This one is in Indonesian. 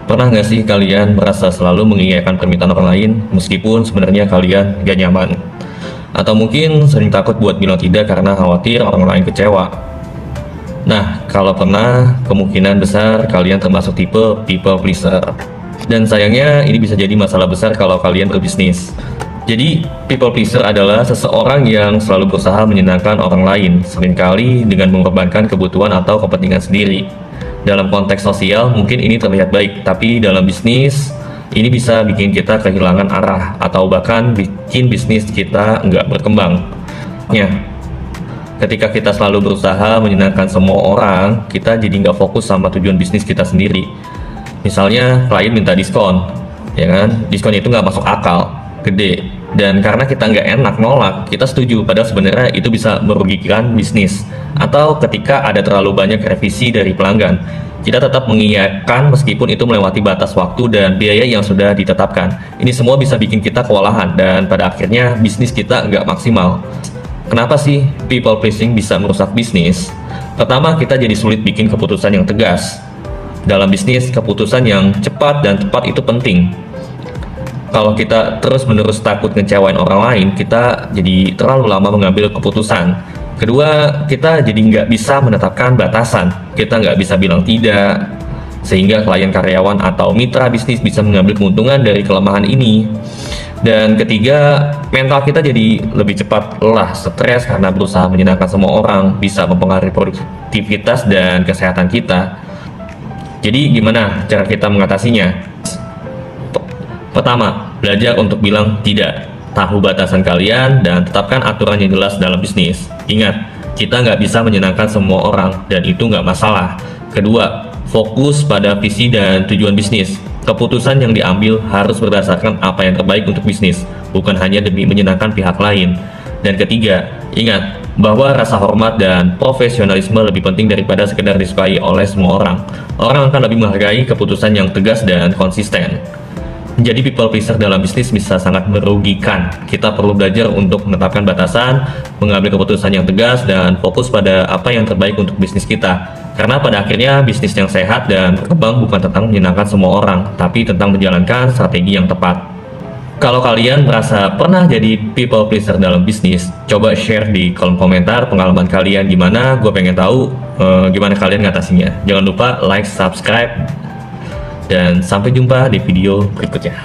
Pernah nggak sih kalian merasa selalu mengiyakan permintaan orang lain meskipun sebenarnya kalian gak nyaman? Atau mungkin sering takut buat bilang tidak karena khawatir orang lain kecewa? Nah, kalau pernah, kemungkinan besar kalian termasuk tipe people pleaser. Dan sayangnya ini bisa jadi masalah besar kalau kalian berbisnis. Jadi, people pleaser adalah seseorang yang selalu berusaha menyenangkan orang lain, seringkali dengan mengorbankan kebutuhan atau kepentingan sendiri. Dalam konteks sosial, mungkin ini terlihat baik, tapi dalam bisnis, ini bisa bikin kita kehilangan arah, atau bahkan bikin bisnis kita nggak berkembang. Ya, ketika kita selalu berusaha menyenangkan semua orang, kita jadi nggak fokus sama tujuan bisnis kita sendiri. Misalnya, klien minta diskon, ya kan? Diskon itu nggak masuk akal, gede. Dan karena kita nggak enak nolak, kita setuju, padahal sebenarnya itu bisa merugikan bisnis. Atau ketika ada terlalu banyak revisi dari pelanggan, kita tetap mengiyakan meskipun itu melewati batas waktu dan biaya yang sudah ditetapkan. Ini semua bisa bikin kita kewalahan dan pada akhirnya bisnis kita nggak maksimal. Kenapa sih people pleasing bisa merusak bisnis? Pertama, kita jadi sulit bikin keputusan yang tegas. Dalam bisnis, keputusan yang cepat dan tepat itu penting. Kalau kita terus-menerus takut ngecewain orang lain, kita jadi terlalu lama mengambil keputusan. Kedua, kita jadi nggak bisa menetapkan batasan. Kita nggak bisa bilang tidak, sehingga klien, karyawan, atau mitra bisnis bisa mengambil keuntungan dari kelemahan ini. Dan ketiga, mental kita jadi lebih cepat lelah, stres karena berusaha menyenangkan semua orang, bisa mempengaruhi produktivitas dan kesehatan kita. Jadi gimana cara kita mengatasinya? Pertama, belajar untuk bilang tidak. Tahu batasan kalian dan tetapkan aturan yang jelas dalam bisnis. Ingat, kita nggak bisa menyenangkan semua orang dan itu nggak masalah. Kedua, fokus pada visi dan tujuan bisnis. Keputusan yang diambil harus berdasarkan apa yang terbaik untuk bisnis, bukan hanya demi menyenangkan pihak lain. Dan ketiga, ingat bahwa rasa hormat dan profesionalisme lebih penting daripada sekedar disukai oleh semua orang. Orang akan lebih menghargai keputusan yang tegas dan konsisten. Menjadi people pleaser dalam bisnis bisa sangat merugikan. Kita perlu belajar untuk menetapkan batasan, mengambil keputusan yang tegas, dan fokus pada apa yang terbaik untuk bisnis kita. Karena pada akhirnya bisnis yang sehat dan berkembang bukan tentang menyenangkan semua orang, tapi tentang menjalankan strategi yang tepat. Kalau kalian merasa pernah jadi people pleaser dalam bisnis, coba share di kolom komentar pengalaman kalian gimana. Gue pengen tahu gimana kalian ngatasinya. Jangan lupa like, subscribe, dan sampai jumpa di video berikutnya.